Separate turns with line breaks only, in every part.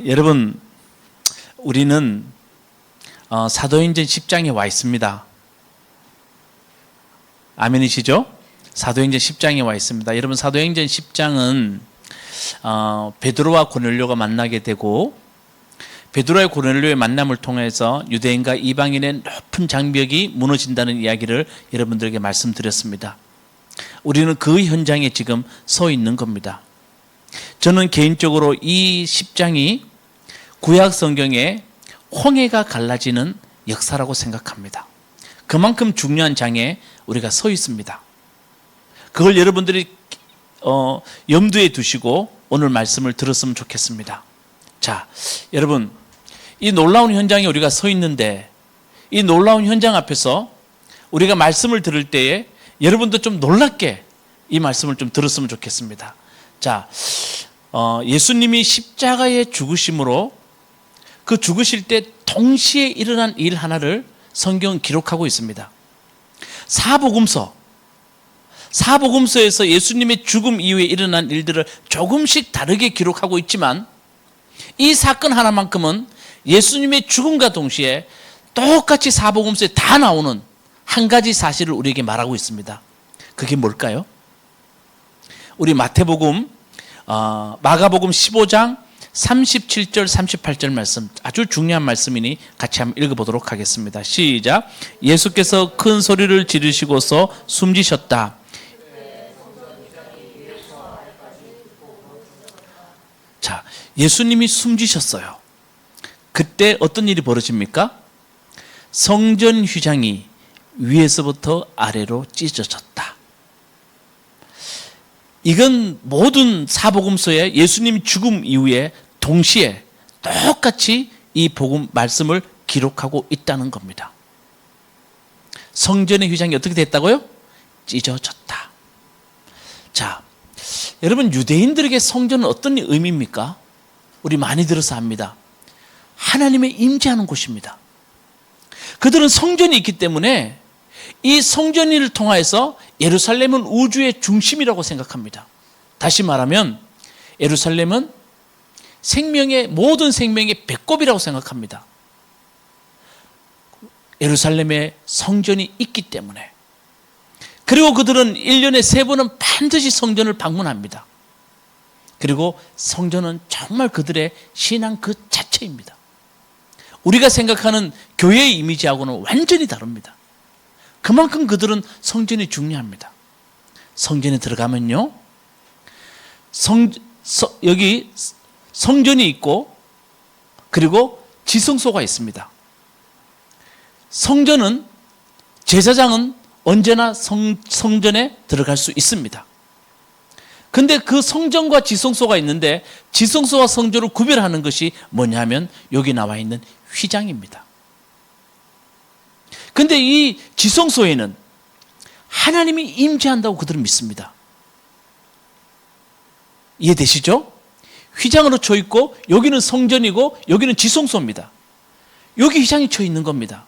여러분, 우리는 사도행전 10장에 와 있습니다. 아멘이시죠? 사도행전 10장에 와 있습니다. 여러분, 사도행전 10장은 베드로와 고넬료가 만나게 되고, 베드로와 고넬료의 만남을 통해서 유대인과 이방인의 높은 장벽이 무너진다는 이야기를 여러분들에게 말씀드렸습니다. 우리는 그 현장에 지금 서 있는 겁니다. 저는 개인적으로 이 10장이 구약 성경에 홍해가 갈라지는 역사라고 생각합니다. 그만큼 중요한 장에 우리가 서 있습니다. 그걸 여러분들이 염두에 두시고 오늘 말씀을 들었으면 좋겠습니다. 자, 여러분, 이 놀라운 현장에 우리가 서 있는데, 이 놀라운 현장 앞에서 우리가 말씀을 들을 때에 여러분도 좀 놀랍게 이 말씀을 좀 들었으면 좋겠습니다. 자, 예수님이 십자가에 죽으심으로 그 죽으실 때 동시에 일어난 일 하나를 성경은 기록하고 있습니다. 사복음서에서 예수님의 죽음 이후에 일어난 일들을 조금씩 다르게 기록하고 있지만, 이 사건 하나만큼은 예수님의 죽음과 동시에 똑같이 사복음서에 다 나오는 한 가지 사실을 우리에게 말하고 있습니다. 그게 뭘까요? 우리 마태복음, 마가복음 15장 37절 38절 말씀, 아주 중요한 말씀이니 같이 한번 읽어보도록 하겠습니다. 시작. 예수께서 큰 소리를 지르시고서 숨지셨다. 자, 예수님이 숨지셨어요. 그때 어떤 일이 벌어집니까? 성전 휘장이 위에서부터 아래로 찢어졌다. 이건 모든 사복음서에 예수님 죽음 이후에 동시에 똑같이 이 복음 말씀을 기록하고 있다는 겁니다. 성전의 휘장이 어떻게 됐다고요? 찢어졌다. 자, 여러분, 유대인들에게 성전은 어떤 의미입니까? 우리 많이 들어서 압니다. 하나님의 임재하는 곳입니다. 그들은 성전이 있기 때문에 이 성전을 통해서 예루살렘은 우주의 중심이라고 생각합니다. 다시 말하면 예루살렘은 모든 생명의 배꼽이라고 생각합니다. 예루살렘에 성전이 있기 때문에. 그리고 그들은 1년에 3번은 반드시 성전을 방문합니다. 그리고 성전은 정말 그들의 신앙 그 자체입니다. 우리가 생각하는 교회의 이미지하고는 완전히 다릅니다. 그만큼 그들은 성전이 중요합니다. 성전에 들어가면요, 여기 성전이 있고, 그리고 지성소가 있습니다. 제사장은 언제나 성전에 들어갈 수 있습니다. 근데 그 성전과 지성소가 있는데, 지성소와 성전을 구별하는 것이 뭐냐면 여기 나와 있는 휘장입니다. 근데 이 지성소에는 하나님이 임재한다고 그들은 믿습니다. 이해되시죠? 휘장으로 쳐 있고, 여기는 성전이고 여기는 지성소입니다. 여기 휘장이 쳐 있는 겁니다.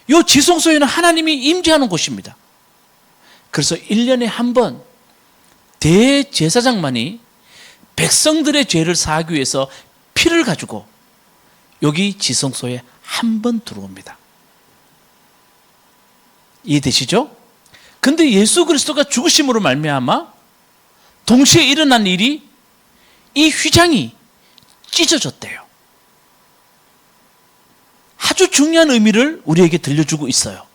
이 지성소에는 하나님이 임재하는 곳입니다. 그래서 1년에 한 번 대제사장만이 백성들의 죄를 사하기 위해서 피를 가지고 여기 지성소에 한 번 들어옵니다. 이해되시죠? 근데 예수 그리스도가 죽으심으로 말미암아 동시에 일어난 일이, 이 휘장이 찢어졌대요. 아주 중요한 의미를 우리에게 들려주고 있어요.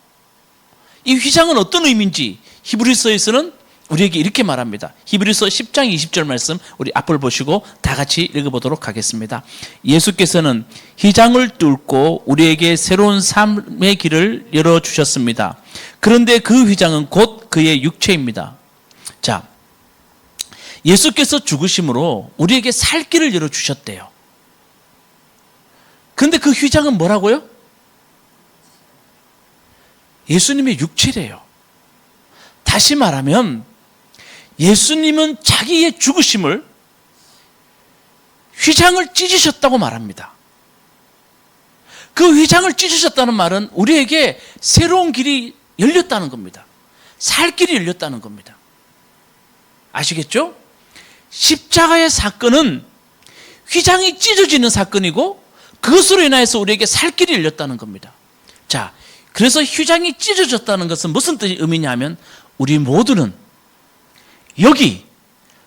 이 휘장은 어떤 의미인지 히브리서에서는 우리에게 이렇게 말합니다. 히브리서 10장 20절 말씀, 우리 앞을 보시고 다 같이 읽어보도록 하겠습니다. 예수께서는 휘장을 뚫고 우리에게 새로운 삶의 길을 열어주셨습니다. 그런데 그 휘장은 곧 그의 육체입니다. 자, 예수께서 죽으심으로 우리에게 살 길을 열어주셨대요. 그런데 그 휘장은 뭐라고요? 예수님의 육체래요. 다시 말하면 예수님은 자기의 죽으심을 휘장을 찢으셨다고 말합니다. 그 휘장을 찢으셨다는 말은 우리에게 새로운 길이 열렸다는 겁니다. 살 길이 열렸다는 겁니다. 아시겠죠? 십자가의 사건은 휘장이 찢어지는 사건이고 그것으로 인하여서 우리에게 살 길이 열렸다는 겁니다. 자, 그래서 휘장이 찢어졌다는 것은 무슨 의미냐 하면 우리 모두는 여기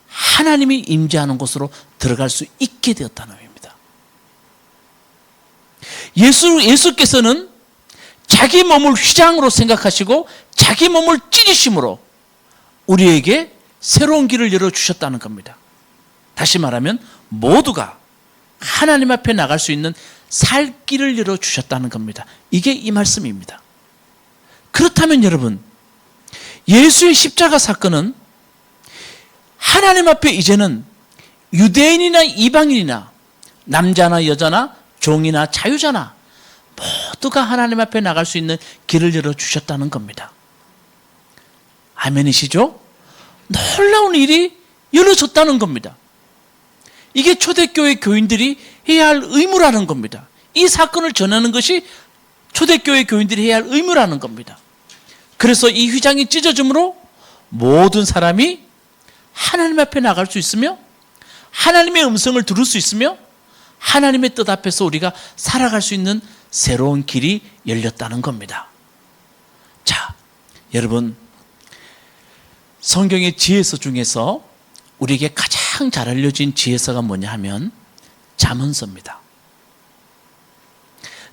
하나님이 임재하는 곳으로 들어갈 수 있게 되었다는 의미입니다. 예수께서는 자기 몸을 휘장으로 생각하시고 자기 몸을 찢으심으로 우리에게 새로운 길을 열어주셨다는 겁니다. 다시 말하면 모두가 하나님 앞에 나갈 수 있는 살 길을 열어주셨다는 겁니다. 이게 이 말씀입니다. 그렇다면 여러분, 예수의 십자가 사건은 하나님 앞에 이제는 유대인이나 이방인이나 남자나 여자나 종이나 자유자나 모두가 하나님 앞에 나갈 수 있는 길을 열어주셨다는 겁니다. 아멘이시죠? 놀라운 일이 열어졌다는 겁니다. 이게 초대교회 교인들이 해야 할 의무라는 겁니다. 이 사건을 전하는 것이 초대교회 교인들이 해야 할 의무라는 겁니다. 그래서 이 휘장이 찢어짐으로 모든 사람이 하나님 앞에 나갈 수 있으며 하나님의 음성을 들을 수 있으며 하나님의 뜻 앞에서 우리가 살아갈 수 있는 새로운 길이 열렸다는 겁니다. 자, 여러분, 성경의 지혜서 중에서 우리에게 가장 잘 알려진 지혜서가 뭐냐 하면 잠언서입니다.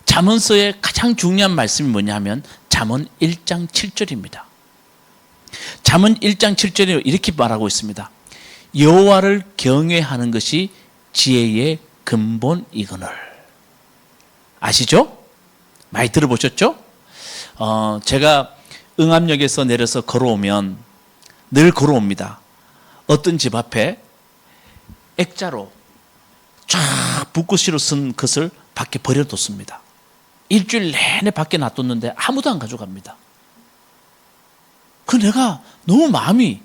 잠언서의 가장 중요한 말씀이 뭐냐 하면 잠언 1장 7절입니다. 잠언 1장 7절에 이렇게 말하고 있습니다. 여호와를 경외하는 것이 지혜의 근본이거늘. 아시죠? 많이 들어보셨죠? 제가 응암역에서 내려서 걸어오면 늘 걸어옵니다. 어떤 집 앞에 액자로 쫙 붓글씨로 쓴 것을 밖에 버려뒀습니다. 일주일 내내 밖에 놔뒀는데 아무도 안 가져갑니다. 그 내가 너무 마음이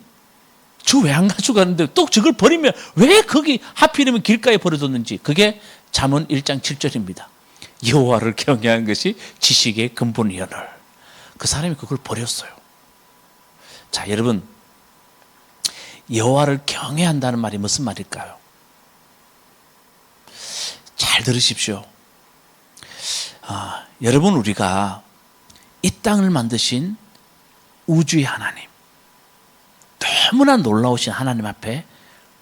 저 왜 안 가져가는데 또 저걸 버리면 왜 거기 하필이면 길가에 버려뒀는지. 그게 잠언 1장 7절입니다. 여호와를 경외하는 것이 지식의 근본이여늘. 그 사람이 그걸 버렸어요. 자, 여러분, 여호와를 경외한다는 말이 무슨 말일까요? 잘 들으십시오. 여러분, 우리가 이 땅을 만드신 우주의 하나님, 너무나 놀라우신 하나님 앞에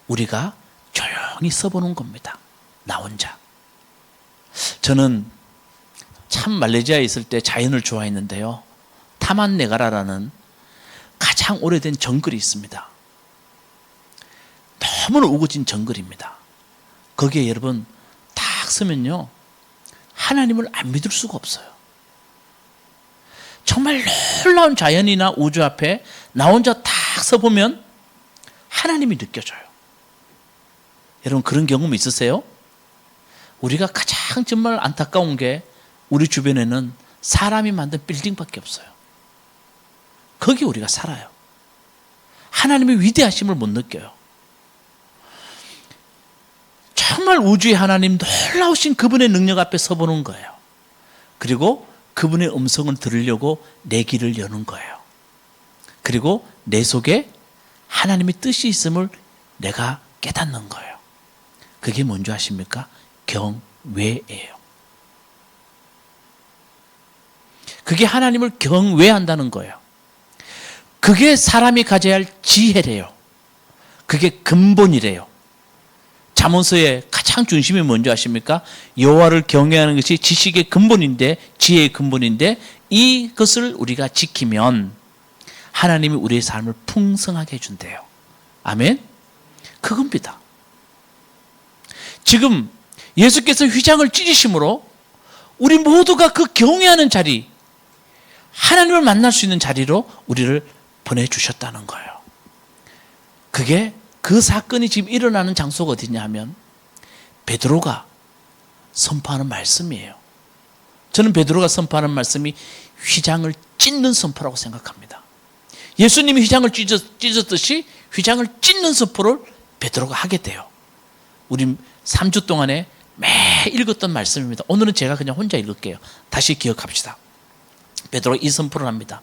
우리가 조용히 서보는 겁니다. 나 혼자. 저는 참 말레이시아에 있을 때 자연을 좋아했는데요, 타만네가라라는 가장 오래된 정글이 있습니다. 너무나 우거진 정글입니다. 거기에 여러분 딱 서면요, 하나님을 안 믿을 수가 없어요. 정말 놀라운 자연이나 우주 앞에 나 혼자 딱 서보면 하나님이 느껴져요. 여러분, 그런 경험 있으세요? 우리가 가장 정말 안타까운 게 우리 주변에는 사람이 만든 빌딩밖에 없어요. 거기 우리가 살아요. 하나님의 위대하심을 못 느껴요. 정말 우주의 하나님, 놀라우신 그분의 능력 앞에 서보는 거예요. 그리고 그분의 음성을 들으려고 내 귀를 여는 거예요. 그리고 내 속에 하나님의 뜻이 있음을 내가 깨닫는 거예요. 그게 뭔지 아십니까? 경외예요. 그게 하나님을 경외한다는 거예요. 그게 사람이 가져야 할 지혜래요. 그게 근본이래요. 잠언서의 가장 중심이 뭔지 아십니까? 여호와를 경외하는 것이 지식의 근본인데, 지혜의 근본인데, 이것을 우리가 지키면 하나님이 우리의 삶을 풍성하게 해준대요. 아멘? 그겁니다. 지금 예수께서 휘장을 찢으심으로 우리 모두가 그 경외하는 자리, 하나님을 만날 수 있는 자리로 우리를 보내주셨다는 거예요. 그게 그 사건이 지금 일어나는 장소가 어디냐 하면 베드로가 선포하는 말씀이에요. 저는 베드로가 선포하는 말씀이 휘장을 찢는 선포라고 생각합니다. 예수님이 휘장을 찢었듯이 휘장을 찢는 선포를 베드로가 하게 돼요. 우리 3주 동안에 매 읽었던 말씀입니다. 오늘은 제가 그냥 혼자 읽을게요. 다시 기억합시다. 베드로가 이 선포를 합니다.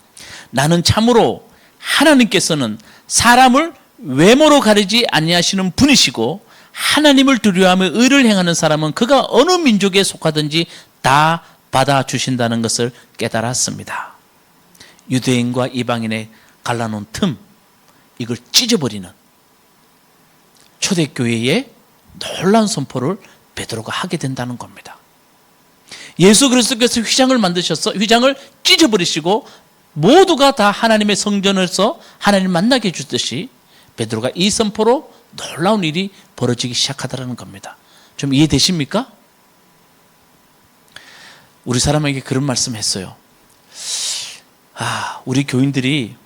나는 참으로 하나님께서는 사람을 외모로 가리지 아니하시는 분이시고 하나님을 두려워하며 의를 행하는 사람은 그가 어느 민족에 속하든지 다 받아주신다는 것을 깨달았습니다. 유대인과 이방인의 갈라놓은 틈, 이걸 찢어버리는 초대교회의 놀라운 선포를 베드로가 하게 된다는 겁니다. 예수 그리스도께서 휘장을 만드셔서 휘장을 찢어버리시고 모두가 다 하나님의 성전에서 하나님을 만나게 해주듯이 베드로가 이 선포로 놀라운 일이 벌어지기 시작하더라는 겁니다. 좀 이해되십니까? 우리 사람에게 그런 말씀 했어요. 우리 교인들이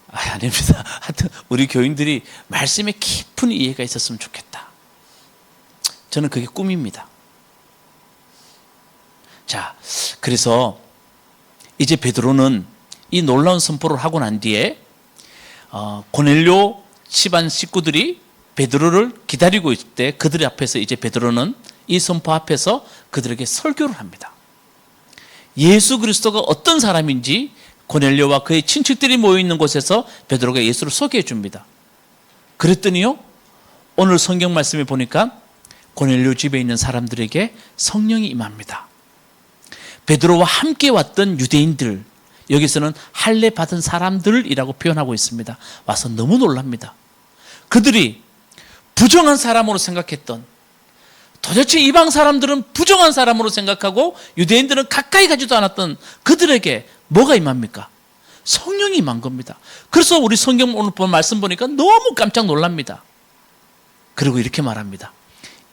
아닙니다. 하여튼 우리 교인들이 말씀에 깊은 이해가 있었으면 좋겠다. 저는 그게 꿈입니다. 자, 그래서 이제 베드로는 이 놀라운 선포를 하고 난 뒤에 고넬료 집안 식구들이 베드로를 기다리고 있을 때 그들 앞에서 이제 베드로는 이 선포 앞에서 그들에게 설교를 합니다. 예수 그리스도가 어떤 사람인지 고넬료와 그의 친척들이 모여있는 곳에서 베드로가 예수를 소개해 줍니다. 그랬더니요, 오늘 성경 말씀에 보니까 고넬료 집에 있는 사람들에게 성령이 임합니다. 베드로와 함께 왔던 유대인들, 여기서는 할례 받은 사람들이라고 표현하고 있습니다. 와서 너무 놀랍니다. 그들이 부정한 사람으로 생각했던, 도대체 이방 사람들은 부정한 사람으로 생각하고 유대인들은 가까이 가지도 않았던 그들에게 뭐가 임합니까? 성령이 임한 겁니다. 그래서 우리 성경 오늘 본 말씀 보니까 너무 깜짝 놀랍니다. 그리고 이렇게 말합니다.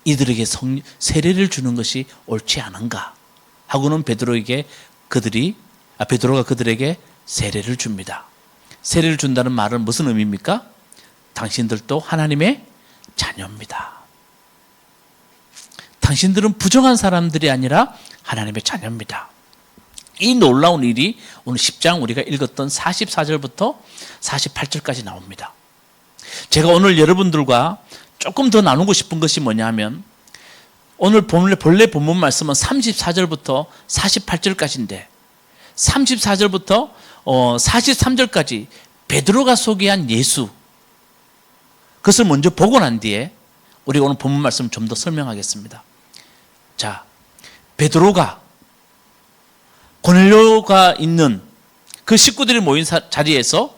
이들에게 세례를 주는 것이 옳지 않은가 하고는 베드로가 그들에게 세례를 줍니다. 세례를 준다는 말은 무슨 의미입니까? 당신들도 하나님의 자녀입니다. 당신들은 부정한 사람들이 아니라 하나님의 자녀입니다. 이 놀라운 일이 오늘 10장 우리가 읽었던 44절부터 48절까지 나옵니다. 제가 오늘 여러분들과 조금 더 나누고 싶은 것이 뭐냐면, 오늘 본래 본문 말씀은 34절부터 48절까지인데 34절부터 43절까지 베드로가 소개한 예수, 그것을 먼저 보고 난 뒤에 우리가 오늘 본문 말씀을 좀 더 설명하겠습니다. 자, 베드로가 고넬료가 있는 그 식구들이 모인 자리에서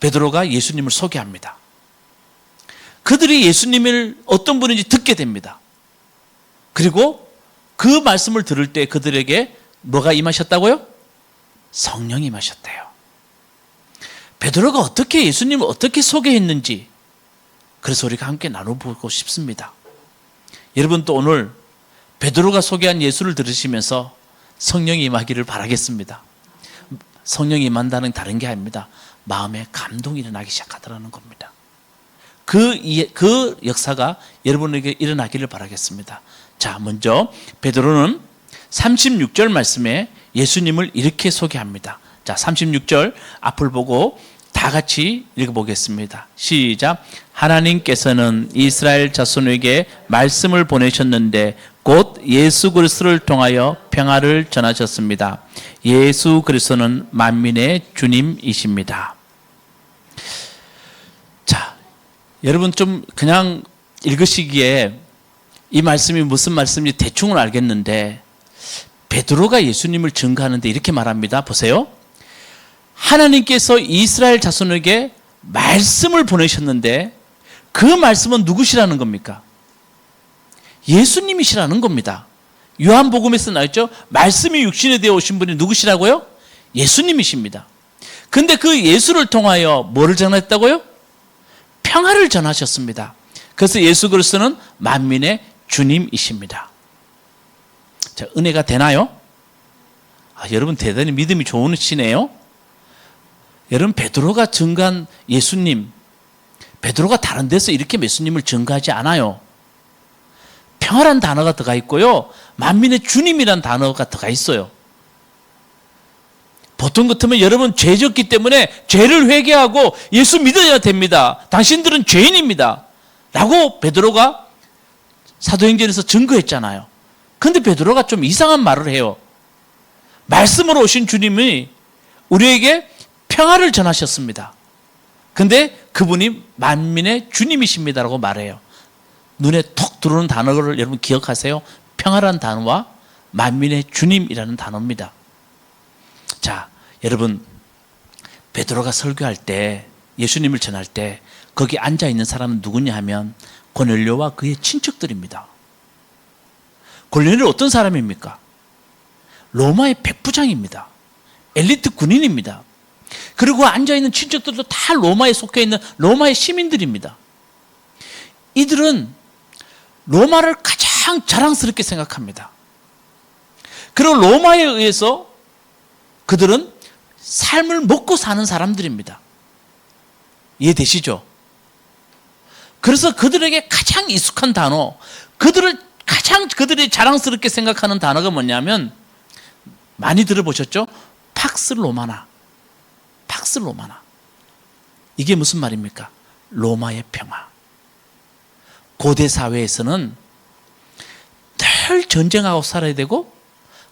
베드로가 예수님을 소개합니다. 그들이 예수님을 어떤 분인지 듣게 됩니다. 그리고 그 말씀을 들을 때 그들에게 뭐가 임하셨다고요? 성령이 임하셨대요. 베드로가 어떻게 예수님을 어떻게 소개했는지, 그래서 우리가 함께 나눠보고 싶습니다. 여러분, 또 오늘 베드로가 소개한 예수를 들으시면서 성령이 임하기를 바라겠습니다. 성령이 임한다는 다른 게 아닙니다. 마음에 감동이 일어나기 시작하더라는 겁니다. 그 역사가 여러분에게 일어나기를 바라겠습니다. 자, 먼저 베드로는 36절 말씀에 예수님을 이렇게 소개합니다. 자, 36절 앞을 보고 다 같이 읽어보겠습니다. 시작. 하나님께서는 이스라엘 자손에게 말씀을 보내셨는데 곧 예수 그리스도를 통하여 평화를 전하셨습니다. 예수 그리스도는 만민의 주님이십니다. 자, 여러분 좀 그냥 읽으시기에 이 말씀이 무슨 말씀인지 대충은 알겠는데, 베드로가 예수님을 증거하는데 이렇게 말합니다. 보세요. 하나님께서 이스라엘 자손에게 말씀을 보내셨는데 그 말씀은 누구시라는 겁니까? 예수님이시라는 겁니다. 요한복음에서 나왔죠. 말씀이 육신에 되어 오신 분이 누구시라고요? 예수님이십니다. 근데 그 예수를 통하여 뭐를 전했다고요? 평화를 전하셨습니다. 그래서 예수 그리스도는 만민의 주님이십니다. 자, 은혜가 되나요? 여러분 대단히 믿음이 좋으시네요. 여러분, 베드로가 증거한 예수님, 베드로가 다른 데서 이렇게 예수님을 증거하지 않아요. 평화란 단어가 들어가 있고요, 만민의 주님이란 단어가 들어가 있어요. 보통 같으면 여러분 죄 졌기 때문에 죄를 회개하고 예수 믿어야 됩니다. 당신들은 죄인입니다 라고 베드로가 사도행전에서 증거했잖아요. 그런데 베드로가 좀 이상한 말을 해요. 말씀으로 오신 주님이 우리에게 평화를 전하셨습니다. 근데 그분이 만민의 주님이십니다라고 말해요. 눈에 톡 들어오는 단어를 여러분 기억하세요. 평화라는 단어와 만민의 주님이라는 단어입니다. 자, 여러분, 베드로가 설교할 때, 예수님을 전할 때 거기 앉아있는 사람은 누구냐 하면 고넬료와 그의 친척들입니다. 고넬료는 어떤 사람입니까? 로마의 백부장입니다. 엘리트 군인입니다. 그리고 앉아있는 친척들도 다 로마에 속해있는 로마의 시민들입니다. 이들은 로마를 가장 자랑스럽게 생각합니다. 그리고 로마에 의해서 그들은 삶을 먹고 사는 사람들입니다. 이해되시죠? 그래서 그들에게 가장 익숙한 단어, 그들이 자랑스럽게 생각하는 단어가 뭐냐면, 많이 들어보셨죠? 팍스 로마나. 팍스 로마나. 이게 무슨 말입니까? 로마의 평화. 고대 사회에서는 늘 전쟁하고 살아야 되고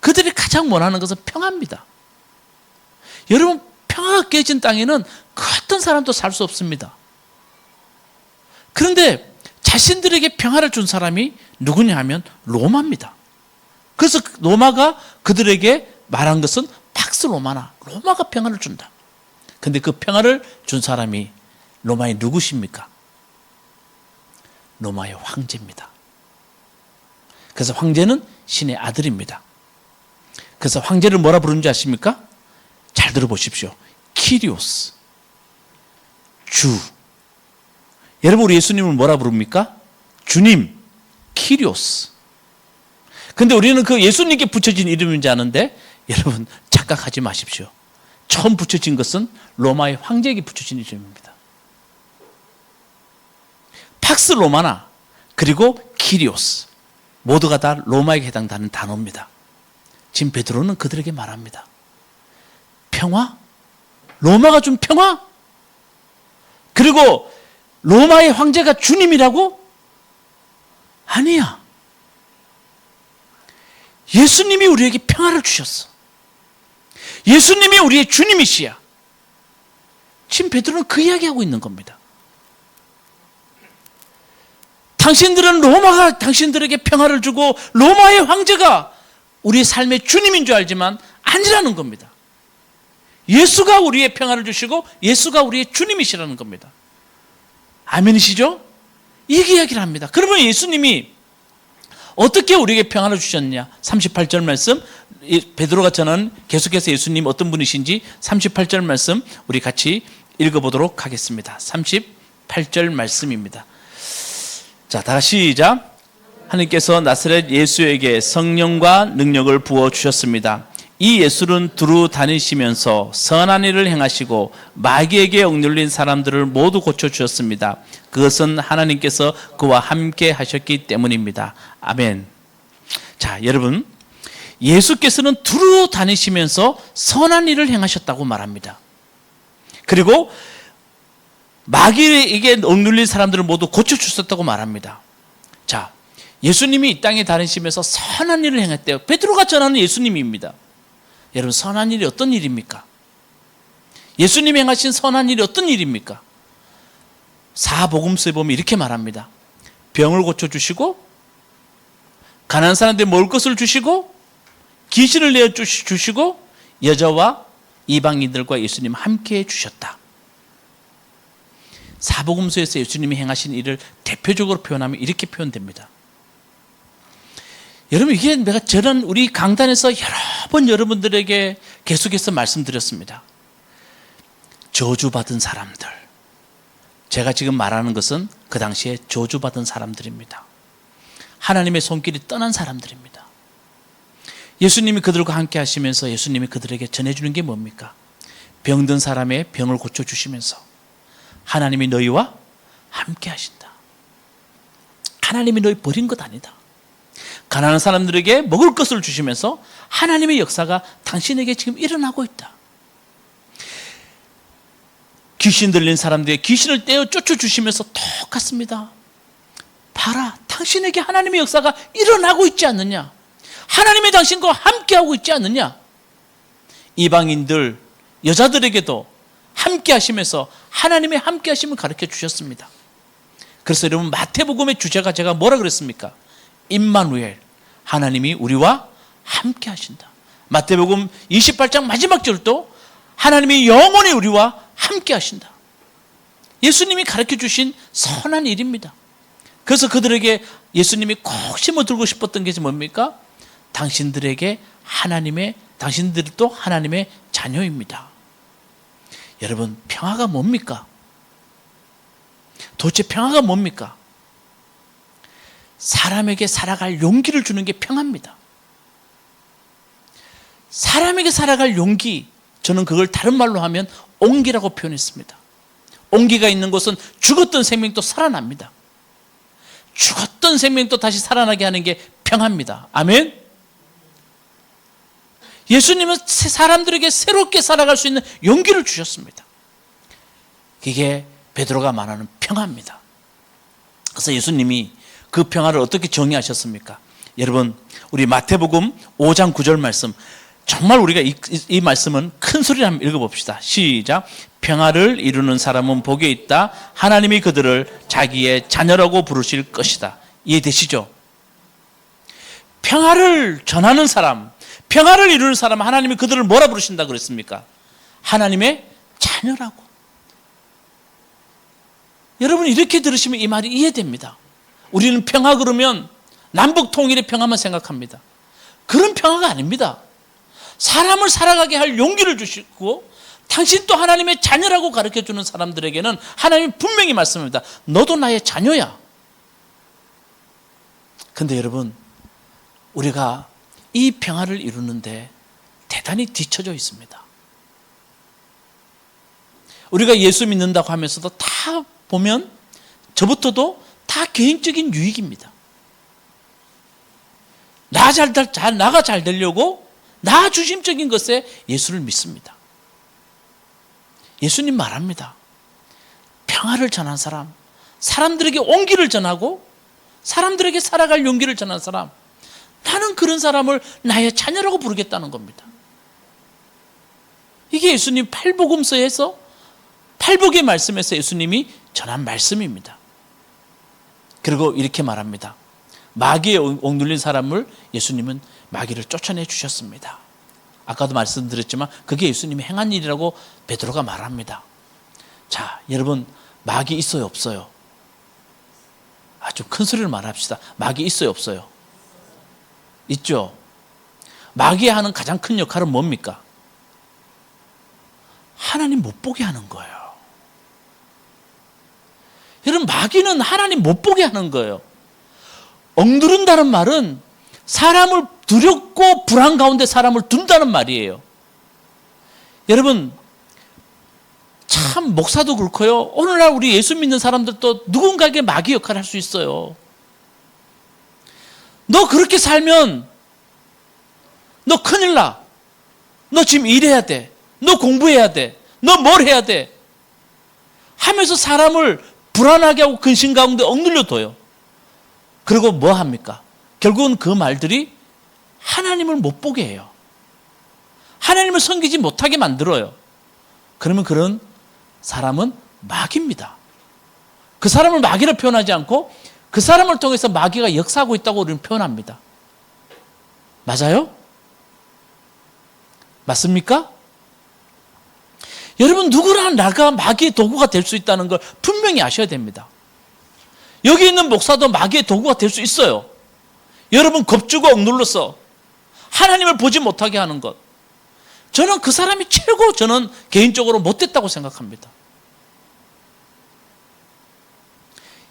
그들이 가장 원하는 것은 평화입니다. 여러분, 평화가 깨진 땅에는 그 어떤 사람도 살 수 없습니다. 그런데 자신들에게 평화를 준 사람이 누구냐 하면 로마입니다. 그래서 로마가 그들에게 말한 것은 팍스 로마나, 로마가 평화를 준다. 근데 그 평화를 준 사람이 로마의 누구십니까? 로마의 황제입니다. 그래서 황제는 신의 아들입니다. 그래서 황제를 뭐라 부르는지 아십니까? 잘 들어보십시오. 키리오스, 주. 여러분, 우리 예수님을 뭐라 부릅니까? 주님, 키리오스. 근데 우리는 그 예수님께 붙여진 이름인지 아는데, 여러분 착각하지 마십시오. 처음 붙여진 것은 로마의 황제에게 붙여진 이름입니다. 팍스 로마나 그리고 키리오스, 모두가 다 로마에게 해당하는 단어입니다. 지금 베드로는 그들에게 말합니다. 평화? 로마가 준 평화? 그리고 로마의 황제가 주님이라고? 아니야. 예수님이 우리에게 평화를 주셨어. 예수님이 우리의 주님이시야. 지금 베드로는 그 이야기하고 있는 겁니다. 당신들은 로마가 당신들에게 평화를 주고 로마의 황제가 우리의 삶의 주님인 줄 알지만 아니라는 겁니다. 예수가 우리의 평화를 주시고 예수가 우리의 주님이시라는 겁니다. 아멘이시죠? 이 이야기를 합니다. 그러면 예수님이 어떻게 우리에게 평화를 주셨냐? 38절 말씀, 베드로가 전한 계속해서 예수님 어떤 분이신지 38절 말씀 우리 같이 읽어보도록 하겠습니다. 38절 말씀입니다. 자, 다시 시작. 하나님께서 나사렛 예수에게 성령과 능력을 부어주셨습니다. 이 예수는 두루 다니시면서 선한 일을 행하시고 마귀에게 억눌린 사람들을 모두 고쳐주셨습니다. 그것은 하나님께서 그와 함께 하셨기 때문입니다. 아멘. 자, 여러분, 예수께서는 두루 다니시면서 선한 일을 행하셨다고 말합니다. 그리고 마귀에게 억눌린 사람들을 모두 고쳐주셨다고 말합니다. 자, 예수님이 이 땅에 다니시면서 선한 일을 행했대요. 베드로가 전하는 예수님입니다. 여러분, 선한 일이 어떤 일입니까? 예수님이 행하신 선한 일이 어떤 일입니까? 사복음서에 보면 이렇게 말합니다. 병을 고쳐주시고 가난한 사람들이 먹을 것을 주시고 귀신을 내어주시고 여자와 이방인들과 예수님 함께해 주셨다. 사복음서에서 예수님이 행하신 일을 대표적으로 표현하면 이렇게 표현됩니다. 여러분, 이게 내가 저런 우리 강단에서 여러 번 여러분들에게 계속해서 말씀드렸습니다. 저주받은 사람들, 제가 지금 말하는 것은 그 당시에 저주받은 사람들입니다. 하나님의 손길이 떠난 사람들입니다. 예수님이 그들과 함께 하시면서 예수님이 그들에게 전해주는 게 뭡니까? 병든 사람의 병을 고쳐주시면서 하나님이 너희와 함께 하신다. 하나님이 너희 버린 것 아니다. 가난한 사람들에게 먹을 것을 주시면서 하나님의 역사가 당신에게 지금 일어나고 있다. 귀신 들린 사람들에게 귀신을 떼어 쫓아주시면서 똑같습니다. 봐라, 당신에게 하나님의 역사가 일어나고 있지 않느냐? 하나님이 당신과 함께하고 있지 않느냐? 이방인들, 여자들에게도 함께 하시면서 하나님의 함께 하심을 가르쳐 주셨습니다. 그래서 여러분 마태복음의 주제가 제가 뭐라 그랬습니까? 임마누엘, 하나님이 우리와 함께 하신다. 마태복음 28장 마지막 절도 하나님이 영원히 우리와 함께 하신다. 예수님이 가르쳐 주신 선한 일입니다. 그래서 그들에게 예수님이 꼭 심어들고 싶었던 게 뭡니까? 당신들도 하나님의 자녀입니다. 여러분, 평화가 뭡니까? 도대체 평화가 뭡니까? 사람에게 살아갈 용기를 주는 게 평화입니다. 사람에게 살아갈 용기, 저는 그걸 다른 말로 하면 온기라고 표현했습니다. 온기가 있는 곳은 죽었던 생명도 살아납니다. 죽었던 생명도 다시 살아나게 하는 게 평화입니다. 아멘. 예수님은 사람들에게 새롭게 살아갈 수 있는 용기를 주셨습니다. 그게 베드로가 말하는 평화입니다. 그래서 예수님이 그 평화를 어떻게 정의하셨습니까? 여러분, 우리 마태복음 5장 9절 말씀, 정말 우리가 이 말씀은 큰 소리로 한번 읽어봅시다. 시작. 평화를 이루는 사람은 복에 있다. 하나님이 그들을 자기의 자녀라고 부르실 것이다. 이해되시죠? 평화를 전하는 사람, 평화를 이루는 사람, 하나님이 그들을 뭐라 부르신다 그랬습니까? 하나님의 자녀라고. 여러분, 이렇게 들으시면 이 말이 이해됩니다. 우리는 평화 그러면 남북 통일의 평화만 생각합니다. 그런 평화가 아닙니다. 사람을 살아가게 할 용기를 주시고 당신 또 하나님의 자녀라고 가르쳐주는 사람들에게는 하나님이 분명히 말씀합니다. 너도 나의 자녀야. 근데 여러분, 우리가 이 평화를 이루는데 대단히 뒤처져 있습니다. 우리가 예수 믿는다고 하면서도 다 보면 저부터도 다 개인적인 유익입니다. 나가 잘 되려고 나 중심적인 것에 예수를 믿습니다. 예수님 말합니다. 평화를 전한 사람, 사람들에게 온기를 전하고 사람들에게 살아갈 용기를 전한 사람, 나는 그런 사람을 나의 자녀라고 부르겠다는 겁니다. 이게 예수님 팔복음서에서 팔복의 말씀에서 예수님이 전한 말씀입니다. 그리고 이렇게 말합니다. 마귀에 억눌린 사람을 예수님은 마귀를 쫓아내 주셨습니다. 아까도 말씀드렸지만 그게 예수님이 행한 일이라고 베드로가 말합니다. 자, 여러분, 마귀 있어요, 없어요? 좀 큰 소리로 말합시다. 마귀 있어요, 없어요? 있죠. 마귀가 하는 가장 큰 역할은 뭡니까? 하나님 못 보게 하는 거예요. 여러분, 마귀는 하나님 못 보게 하는 거예요. 억누른다는 말은 사람을 두렵고 불안 가운데 사람을 둔다는 말이에요. 여러분, 참 목사도 그렇고요. 오늘날 우리 예수 믿는 사람들도 누군가에게 마귀 역할을 할 수 있어요. 너 그렇게 살면 너 큰일 나. 너 지금 일해야 돼. 너 공부해야 돼. 너 뭘 해야 돼. 하면서 사람을 불안하게 하고 근심 가운데 억눌려 둬요. 그리고 뭐 합니까? 결국은 그 말들이 하나님을 못 보게 해요. 하나님을 섬기지 못하게 만들어요. 그러면 그런 사람은 마귀입니다. 그 사람을 마귀로 표현하지 않고 그 사람을 통해서 마귀가 역사하고 있다고 우리는 표현합니다. 맞아요? 맞습니까? 여러분, 누구나 나가 마귀의 도구가 될 수 있다는 걸 분명히 아셔야 됩니다. 여기 있는 목사도 마귀의 도구가 될 수 있어요. 여러분 겁주고 억눌러서 하나님을 보지 못하게 하는 것, 저는 그 사람이 최고 저는 개인적으로 못됐다고 생각합니다.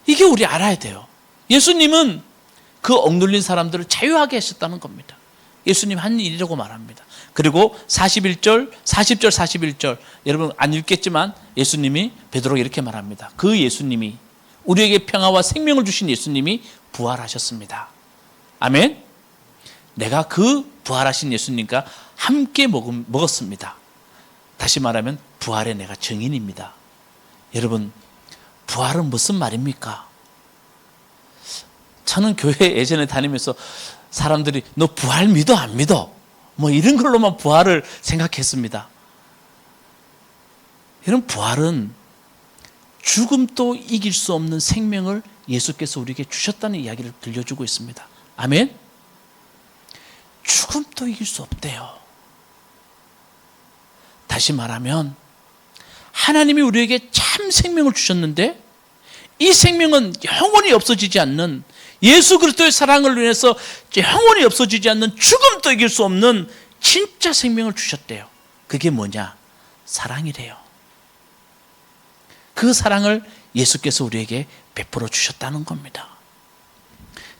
이게 우리 알아야 돼요. 예수님은 그 억눌린 사람들을 자유하게 하셨다는 겁니다. 예수님 한 일이라고 말합니다. 그리고 40절 41절 여러분 안 읽겠지만 예수님이 베드로에게 이렇게 말합니다. 그 예수님이, 우리에게 평화와 생명을 주신 예수님이 부활하셨습니다. 아멘. 내가 그 부활하신 예수님과 함께 먹었습니다. 다시 말하면 부활의 내가 증인입니다. 여러분, 부활은 무슨 말입니까? 저는 교회 예전에 다니면서 사람들이 너 부활 믿어 안 믿어? 뭐 이런 걸로만 부활을 생각했습니다. 여러분, 부활은 죽음도 이길 수 없는 생명을 예수께서 우리에게 주셨다는 이야기를 들려주고 있습니다. 아멘? 죽음도 이길 수 없대요. 다시 말하면 하나님이 우리에게 참 생명을 주셨는데 이 생명은 영원히 없어지지 않는, 예수 그리스도의 사랑을 위해서 영원히 없어지지 않는, 죽음도 이길 수 없는 진짜 생명을 주셨대요. 그게 뭐냐? 사랑이래요. 그 사랑을 예수께서 우리에게 베풀어 주셨다는 겁니다.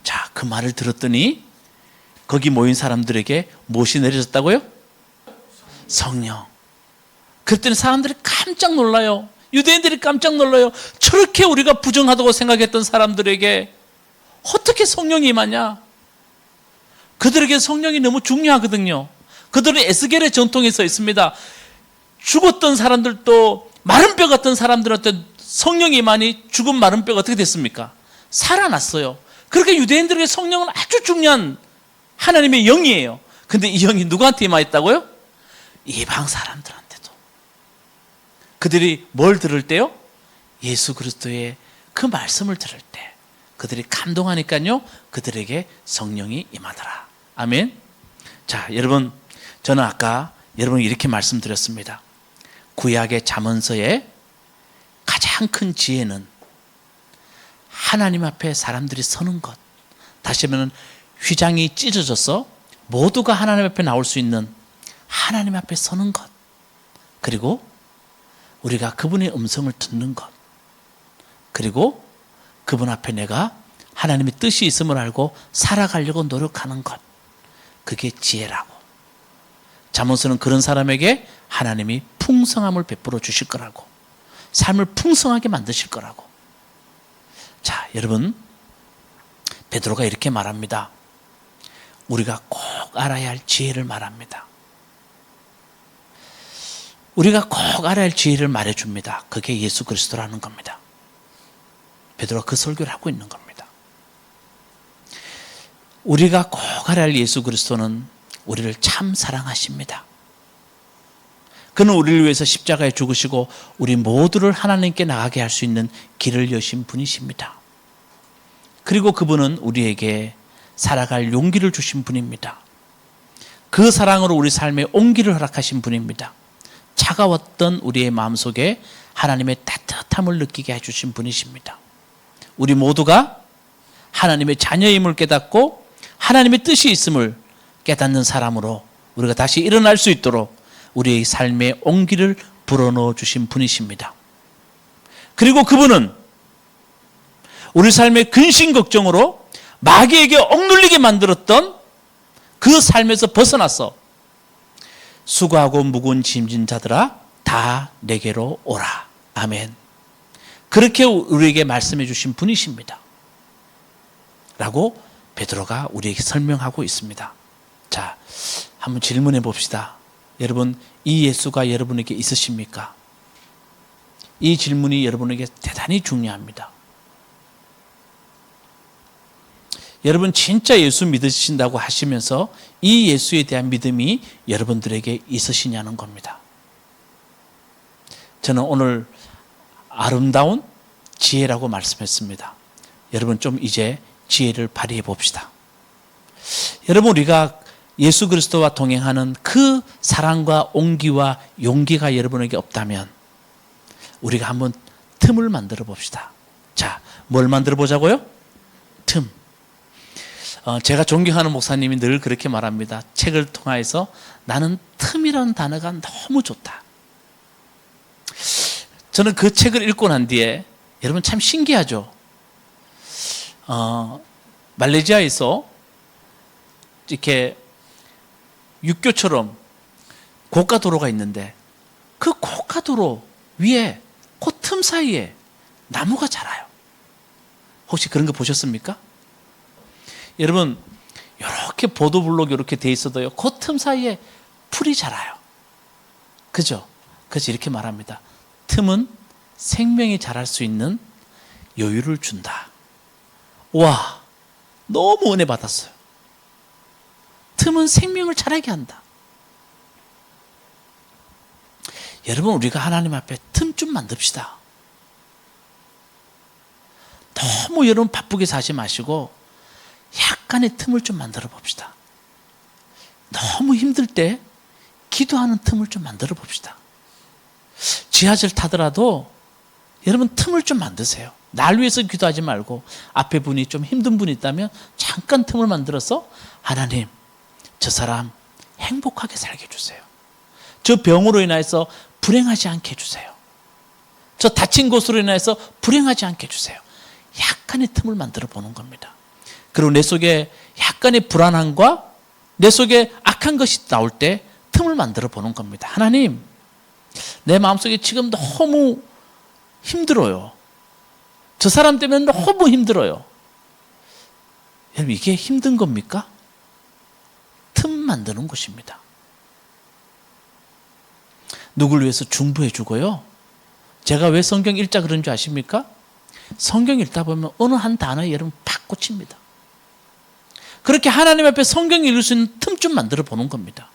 자, 그 말을 들었더니 거기 모인 사람들에게 무엇이 내려졌다고요? 성령. 그랬더니 사람들이 깜짝 놀라요. 유대인들이 깜짝 놀라요. 저렇게 우리가 부정하다고 생각했던 사람들에게 어떻게 성령이 임하냐? 그들에게 성령이 너무 중요하거든요. 그들은 에스겔의 전통에 써 있습니다. 죽었던 사람들도 마른 뼈 같은 사람들한테 성령이 임하니 죽은 마른 뼈가 어떻게 됐습니까? 살아났어요. 그렇게 유대인들에게 성령은 아주 중요한 하나님의 영이에요. 근데 이 영이 누구한테 임하였다고요? 이방 사람들한테도. 그들이 뭘 들을 때요? 예수 그리스도의 그 말씀을 들을 때 그들이 감동하니까요, 그들에게 성령이 임하더라. 아멘. 자, 여러분, 저는 아까 여러분 이렇게 말씀드렸습니다. 구약의 잠언서의 가장 큰 지혜는 하나님 앞에 사람들이 서는 것. 다시 말하면 휘장이 찢어져서 모두가 하나님 앞에 나올 수 있는 하나님 앞에 서는 것. 그리고 우리가 그분의 음성을 듣는 것. 그리고 그분 앞에 내가 하나님의 뜻이 있음을 알고 살아가려고 노력하는 것. 그게 지혜라고. 잠언서는 그런 사람에게 하나님이 풍성함을 베풀어 주실 거라고, 삶을 풍성하게 만드실 거라고. 자, 여러분, 베드로가 이렇게 말합니다. 우리가 꼭 알아야 할 지혜를 말합니다. 우리가 꼭 알아야 할 지혜를 말해줍니다. 그게 예수 그리스도라는 겁니다. 베드로가 그 설교를 하고 있는 겁니다. 우리가 꼭 알아야 할 예수 그리스도는 우리를 참 사랑하십니다. 그는 우리를 위해서 십자가에 죽으시고 우리 모두를 하나님께 나가게 할 수 있는 길을 여신 분이십니다. 그리고 그분은 우리에게 살아갈 용기를 주신 분입니다. 그 사랑으로 우리 삶에 온기를 허락하신 분입니다. 차가웠던 우리의 마음속에 하나님의 따뜻함을 느끼게 해주신 분이십니다. 우리 모두가 하나님의 자녀임을 깨닫고 하나님의 뜻이 있음을 깨닫는 사람으로 우리가 다시 일어날 수 있도록 우리의 삶에 온기를 불어넣어 주신 분이십니다. 그리고 그분은 우리 삶의 근심 걱정으로 마귀에게 억눌리게 만들었던 그 삶에서 벗어나서 수고하고 무거운 짐진 자들아 다 내게로 오라. 아멘. 그렇게 우리에게 말씀해 주신 분이십니다. 라고 베드로가 우리에게 설명하고 있습니다. 자, 한번 질문해 봅시다. 여러분, 이 예수가 여러분에게 있으십니까? 이 질문이 여러분에게 대단히 중요합니다. 여러분 진짜 예수 믿으신다고 하시면서 이 예수에 대한 믿음이 여러분들에게 있으시냐는 겁니다. 저는 오늘 아름다운 지혜라고 말씀했습니다. 여러분 좀 이제 지혜를 발휘해 봅시다. 여러분, 우리가 예수 그리스도와 동행하는 그 사랑과 온기와 용기가 여러분에게 없다면 우리가 한번 틈을 만들어 봅시다. 자, 뭘 만들어 보자고요? 틈. 제가 존경하는 목사님이 늘 그렇게 말합니다. 책을 통해서 나는 틈이라는 단어가 너무 좋다. 저는 그 책을 읽고 난 뒤에 여러분 참 신기하죠. 말레이시아에서 이렇게 육교처럼 고가도로가 있는데 그 고가도로 위에 그 틈 사이에 나무가 자라요. 혹시 그런 거 보셨습니까? 여러분, 이렇게 보도블록 이렇게 돼 있어도요, 그 틈 사이에 풀이 자라요. 그죠? 그래서 이렇게 말합니다. 틈은 생명이 자랄 수 있는 여유를 준다. 와, 너무 은혜 받았어요. 틈은 생명을 자라게 한다. 여러분, 우리가 하나님 앞에 틈 좀 만듭시다. 너무 여러분 바쁘게 사지 마시고 약간의 틈을 좀 만들어 봅시다. 너무 힘들 때 기도하는 틈을 좀 만들어 봅시다. 지하철 타더라도 여러분 틈을 좀 만드세요. 날 위해서 기도하지 말고 앞에 분이 좀 힘든 분이 있다면 잠깐 틈을 만들어서 하나님, 저 사람 행복하게 살게 해주세요. 저 병으로 인해서 불행하지 않게 해주세요. 저 다친 곳으로 인해서 불행하지 않게 해주세요. 약간의 틈을 만들어 보는 겁니다. 그리고 내 속에 약간의 불안함과 내 속에 악한 것이 나올 때 틈을 만들어 보는 겁니다. 하나님, 내 마음속에 지금 너무 힘들어요. 저 사람 때문에 너무 힘들어요. 여러분, 이게 힘든 겁니까? 틈 만드는 것입니다. 누굴 위해서 중보해 주고요. 제가 왜 성경 읽자 그런 줄 아십니까? 성경 읽다 보면 어느 한 단어에 여러분 팍 꽂힙니다. 그렇게 하나님 앞에 성경 읽을 수 있는 틈 좀 만들어 보는 겁니다.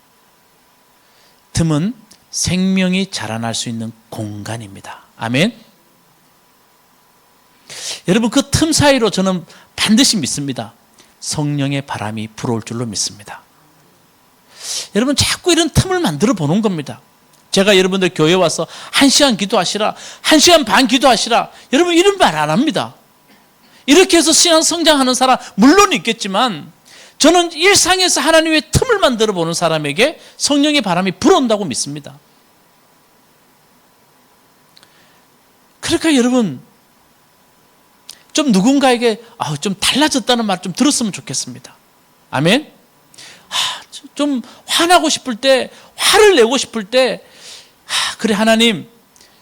틈은 생명이 자라날 수 있는 공간입니다. 아멘. 여러분, 그 틈 사이로 저는 반드시 믿습니다. 성령의 바람이 불어올 줄로 믿습니다. 여러분, 자꾸 이런 틈을 만들어 보는 겁니다. 제가 여러분들 교회 와서 1시간 기도하시라, 1시간 반 기도하시라, 여러분 이런 말 안 합니다. 이렇게 해서 신앙 성장하는 사람 물론 있겠지만, 저는 일상에서 하나님의 틈을 만들어 보는 사람에게 성령의 바람이 불어온다고 믿습니다. 그러니까 여러분, 좀 누군가에게 좀 달라졌다는 말 좀 들었으면 좋겠습니다. 아멘. 좀 화나고 싶을 때, 화를 내고 싶을 때, 그래 하나님,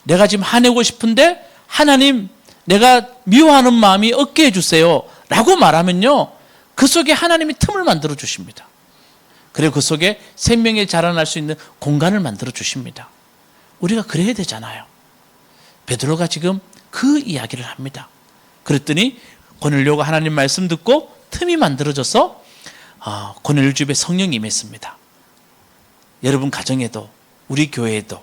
내가 지금 화내고 싶은데 하나님, 내가 미워하는 마음이 없게 해주세요 라고 말하면요, 그 속에 하나님이 틈을 만들어 주십니다. 그리고 그 속에 생명이 자라날 수 있는 공간을 만들어 주십니다. 우리가 그래야 되잖아요. 베드로가 지금 그 이야기를 합니다. 그랬더니 고넬료가 하나님 말씀 듣고 틈이 만들어져서 고넬료 집에 성령이 임했습니다. 여러분 가정에도 우리 교회에도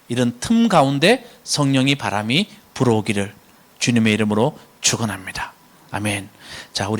이런 틈 가운데 성령의 바람이 불어오기를 주님의 이름으로 축원합니다. 아멘. 자, 우리